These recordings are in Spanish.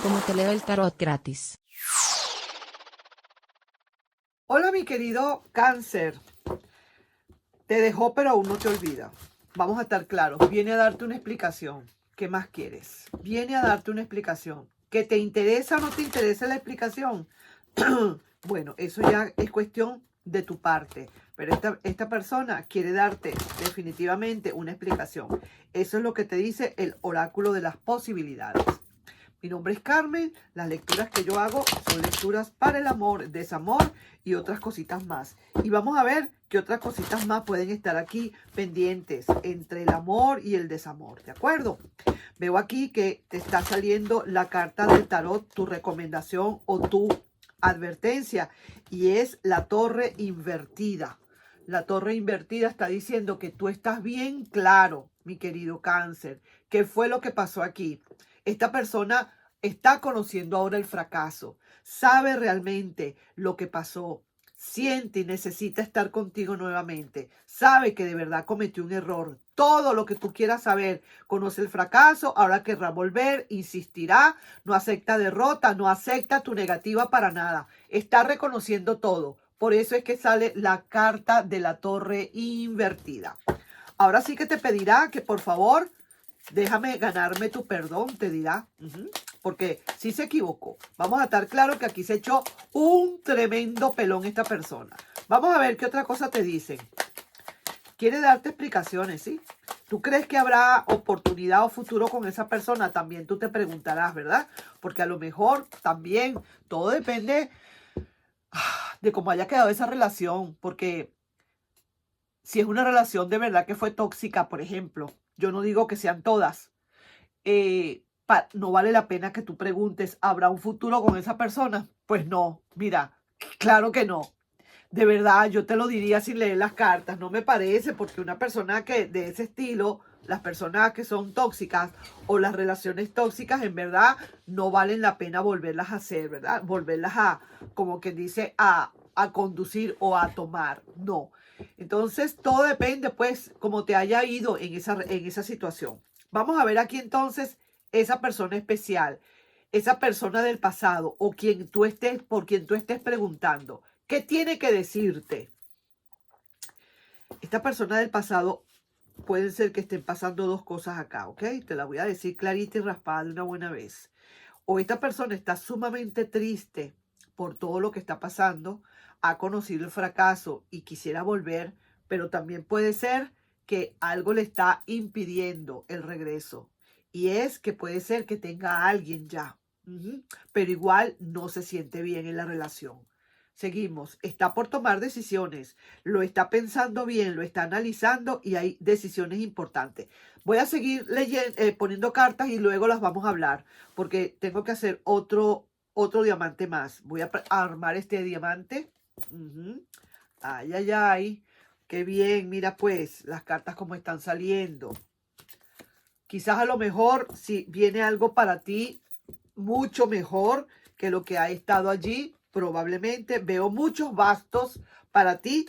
como te leo el tarot gratis. Hola mi querido Cáncer, te dejó pero aún no te olvida. Vamos a estar claros, viene a darte una explicación. ¿Qué más quieres? Viene a darte una explicación. ¿Que te interesa o no te interesa la explicación? Bueno, eso ya es cuestión de tu parte. Pero esta persona quiere darte definitivamente una explicación. Eso es lo que te dice el oráculo de las posibilidades. Mi nombre es Carmen, las lecturas que yo hago son lecturas para el amor, desamor y otras cositas más. Y vamos a ver qué otras cositas más pueden estar aquí pendientes entre el amor y el desamor, ¿de acuerdo? Veo aquí que te está saliendo la carta del tarot, tu recomendación o tu advertencia, y es la torre invertida. La torre invertida está diciendo que tú estás bien claro, mi querido Cáncer, qué fue lo que pasó aquí. Esta persona está conociendo ahora el fracaso, sabe realmente lo que pasó, siente y necesita estar contigo nuevamente, sabe que de verdad cometió un error. Todo lo que tú quieras saber, conoce el fracaso, ahora querrá volver, insistirá, no acepta derrota, no acepta tu negativa para nada, está reconociendo todo. Por eso es que sale la carta de la torre invertida. Ahora sí que te pedirá que por favor déjame ganarme tu perdón, te dirá. Porque sí se equivocó. Vamos a estar claro que aquí se echó un tremendo pelón esta persona. Vamos a ver qué otra cosa te dicen. Quiere darte explicaciones, ¿sí? ¿Tú crees que habrá oportunidad o futuro con esa persona? También tú te preguntarás, ¿verdad? Porque a lo mejor también todo depende de cómo haya quedado esa relación. Porque si es una relación de verdad que fue tóxica, por ejemplo, yo no digo que sean todas, no vale la pena que tú preguntes, ¿habrá un futuro con esa persona? Pues no, mira, claro que no. De verdad, yo te lo diría sin leer las cartas, no me parece, porque una persona que de ese estilo, las personas que son tóxicas o las relaciones tóxicas, en verdad, no valen la pena volverlas a hacer, ¿verdad? Volverlas a, como quien dice, a conducir o a tomar, no. Entonces, todo depende, pues, como te haya ido en esa situación. Vamos a ver aquí entonces esa persona especial, esa persona del pasado o quien tú estés, por quien tú estés preguntando. ¿Qué tiene que decirte? Esta persona del pasado puede ser que estén pasando dos cosas acá, ¿ok? Te la voy a decir clarita y raspada de una buena vez. O esta persona está sumamente triste por todo lo que está pasando, ha conocido el fracaso y quisiera volver, pero también puede ser que algo le está impidiendo el regreso. Y es que puede ser que tenga a alguien ya, pero igual no se siente bien en la relación. Seguimos, está por tomar decisiones, lo está pensando bien, lo está analizando y hay decisiones importantes. Voy a seguir leyendo, poniendo cartas y luego las vamos a hablar porque tengo que hacer otro diamante más. Voy a armar este diamante. Ay, ay, ay. Qué bien, mira pues las cartas como están saliendo. Quizás a lo mejor si viene algo para ti mucho mejor que lo que ha estado allí, probablemente veo muchos bastos para ti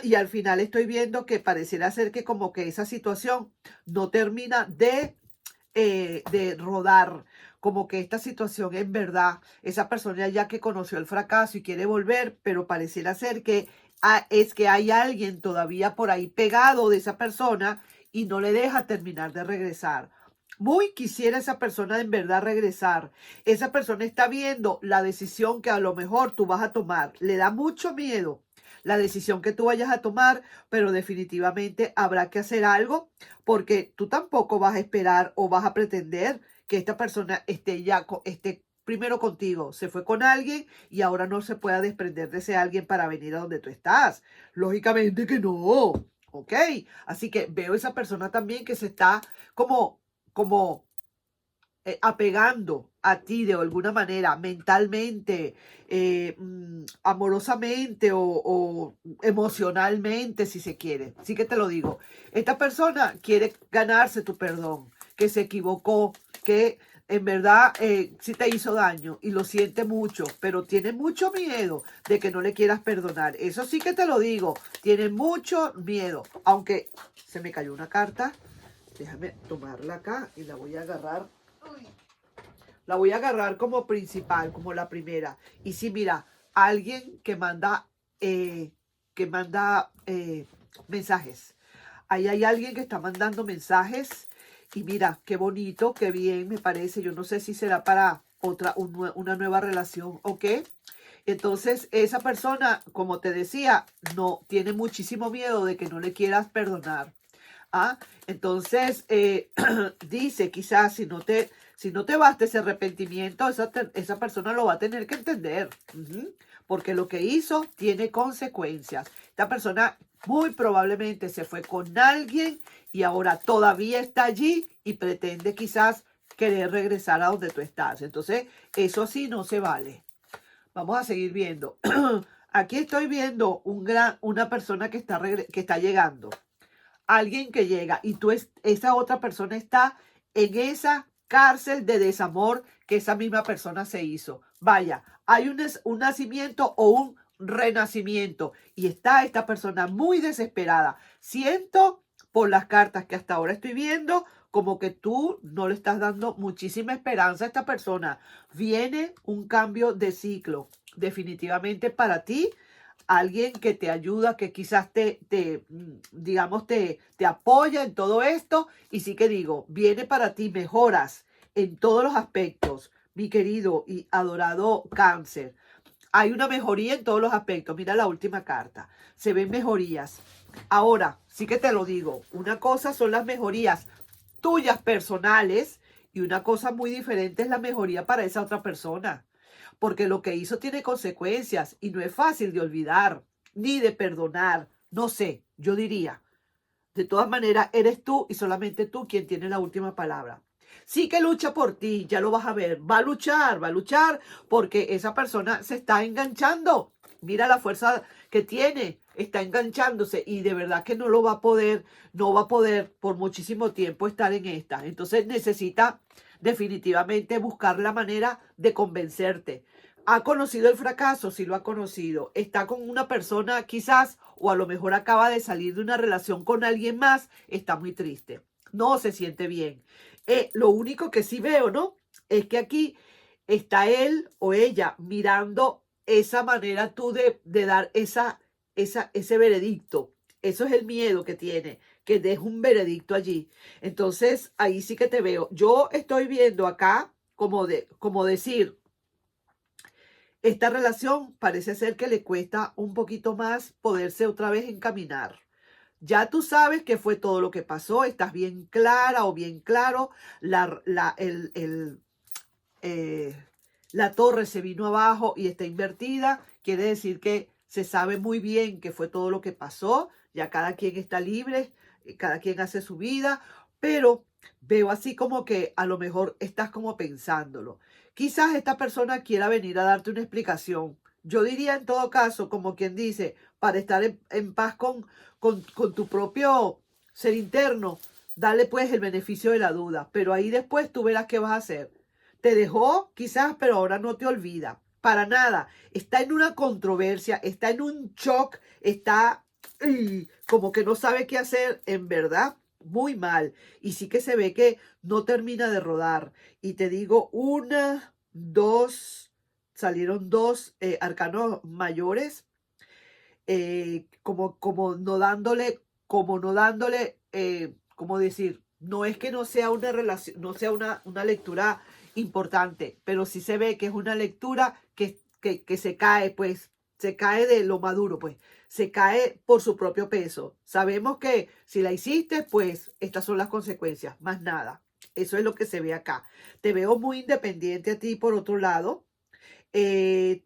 y al final estoy viendo que pareciera ser que como que esa situación no termina de rodar, como que esta situación en verdad, esa persona ya que conoció el fracaso y quiere volver, pero pareciera ser que es que hay alguien todavía por ahí pegado de esa persona y no le deja terminar de regresar. Muy quisiera esa persona en verdad regresar. Esa persona está viendo la decisión que a lo mejor tú vas a tomar. Le da mucho miedo la decisión que tú vayas a tomar, pero definitivamente habrá que hacer algo porque tú tampoco vas a esperar o vas a pretender que esta persona esté primero contigo. Se fue con alguien y ahora no se pueda desprender de ese alguien para venir a donde tú estás. Lógicamente que no. ¿Ok? Así que veo esa persona también que se está como apegando a ti de alguna manera, mentalmente, amorosamente o emocionalmente, si se quiere. Sí que te lo digo. Esta persona quiere ganarse tu perdón, que se equivocó, que en verdad sí te hizo daño y lo siente mucho, pero tiene mucho miedo de que no le quieras perdonar. Eso sí que te lo digo, tiene mucho miedo. Aunque se me cayó una carta, déjame tomarla acá y la voy a agarrar. Uy. La voy a agarrar como principal, como la primera. Y sí, mira, alguien que manda mensajes. Ahí hay alguien que está mandando mensajes. Y mira, qué bonito, qué bien me parece. Yo no sé si será para una nueva relación o qué. Entonces, esa persona, como te decía, no tiene muchísimo miedo de que no le quieras perdonar. ¿Ah? Entonces, dice, quizás si no te basta ese arrepentimiento, esa persona lo va a tener que entender. Ujú. Porque lo que hizo tiene consecuencias. Esta persona muy probablemente se fue con alguien y ahora todavía está allí y pretende quizás querer regresar a donde tú estás. Entonces, eso sí no se vale. Vamos a seguir viendo. Aquí estoy viendo una persona que está llegando, alguien que llega y esa otra persona está en esa cárcel de desamor que esa misma persona se hizo. Vaya, hay un nacimiento o un renacimiento y está esta persona muy desesperada. Siento por las cartas que hasta ahora estoy viendo como que tú no le estás dando muchísima esperanza a esta persona. Viene un cambio de ciclo definitivamente para ti, alguien que te ayuda, que quizás digamos, te apoya en todo esto. Y sí que digo, viene para ti mejoras en todos los aspectos, mi querido y adorado Cáncer. Hay una mejoría en todos los aspectos. Mira la última carta. Se ven mejorías. Ahora, sí que te lo digo, una cosa son las mejorías tuyas personales y una cosa muy diferente es la mejoría para esa otra persona. Porque lo que hizo tiene consecuencias y no es fácil de olvidar ni de perdonar. No sé, yo diría. De todas maneras, eres tú y solamente tú quien tiene la última palabra. Sí que lucha por ti, ya lo vas a ver. Va a luchar porque esa persona se está enganchando. Mira la fuerza que tiene, está enganchándose y de verdad que no lo va a poder, no va a poder por muchísimo tiempo estar en esta. Entonces necesita definitivamente buscar la manera de convencerte. ¿Ha conocido el fracaso? Sí lo ha conocido. Está con una persona quizás o a lo mejor acaba de salir de una relación con alguien más. Está muy triste. No se siente bien. Lo único que sí veo, ¿no? Es que aquí está él o ella mirando esa manera tú de dar ese veredicto. Eso es el miedo que tiene, que deje un veredicto allí. Entonces, ahí sí que te veo. Yo estoy viendo acá como decir, esta relación parece ser que le cuesta un poquito más poderse otra vez encaminar. Ya tú sabes qué fue todo lo que pasó, estás bien clara o bien claro, eh, la torre se vino abajo y está invertida, quiere decir que se sabe muy bien qué fue todo lo que pasó, ya cada quien está libre, cada quien hace su vida, pero veo así como que a lo mejor estás como pensándolo. Quizás esta persona quiera venir a darte una explicación. Yo diría en todo caso, como quien dice, para estar en paz con tu propio ser interno, dale pues el beneficio de la duda, pero ahí después tú verás qué vas a hacer. Te dejó quizás, pero ahora no te olvida. Para nada. Está en una controversia, está en un shock, está como que no sabe qué hacer, en verdad, muy mal. Y sí que se ve que no termina de rodar. Y te digo, salieron dos arcanos mayores, como no dándole, ¿cómo decir? No es que no sea una relación, no sea una lectura importante, pero sí se ve que es una lectura que se cae, pues, se cae de lo maduro, pues, se cae por su propio peso. Sabemos que si la hiciste, pues, estas son las consecuencias, más nada. Eso es lo que se ve acá. Te veo muy independiente a ti, por otro lado,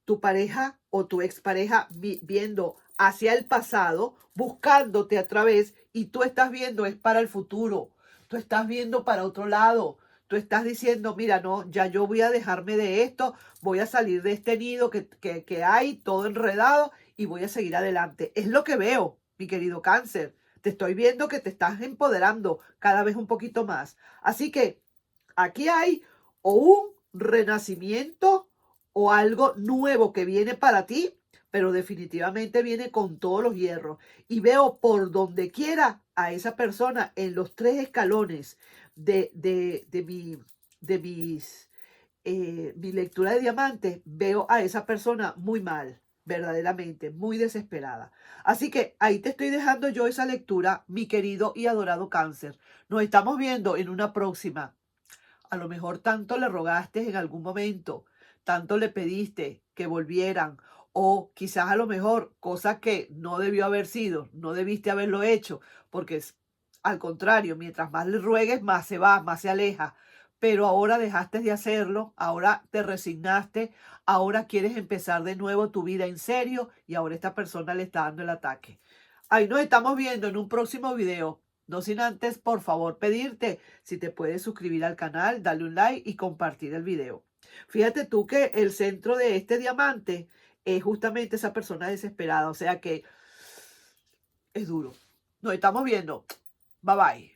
tu pareja o tu expareja viendo hacia el pasado, buscándote a través, y tú estás viendo es para el futuro, tú estás viendo para otro lado, tú estás diciendo, mira, no, ya yo voy a dejarme de esto, voy a salir de este nido que hay, todo enredado, y voy a seguir adelante. Es lo que veo, mi querido Cáncer. Te estoy viendo que te estás empoderando cada vez un poquito más. Así que aquí hay o un renacimiento o algo nuevo que viene para ti, pero definitivamente viene con todos los hierros. Y veo por donde quiera a esa persona en los tres escalones de, de, de, mi, de mis mi lectura de diamantes, veo a esa persona muy mal, verdaderamente, muy desesperada. Así que ahí te estoy dejando yo esa lectura, mi querido y adorado Cáncer. Nos estamos viendo en una próxima. A lo mejor tanto le rogaste en algún momento, tanto le pediste que volvieran, o quizás a lo mejor cosa que no debió haber sido, no debiste haberlo hecho, porque al contrario, mientras más le ruegues, más se va, más se aleja. Pero ahora dejaste de hacerlo, ahora te resignaste, ahora quieres empezar de nuevo tu vida en serio y ahora esta persona le está dando el ataque. Ahí nos estamos viendo en un próximo video. No sin antes, por favor, pedirte si te puedes suscribir al canal, darle un like y compartir el video. Fíjate tú que el centro de este diamante es justamente esa persona desesperada, o sea que es duro. Nos estamos viendo. Bye bye.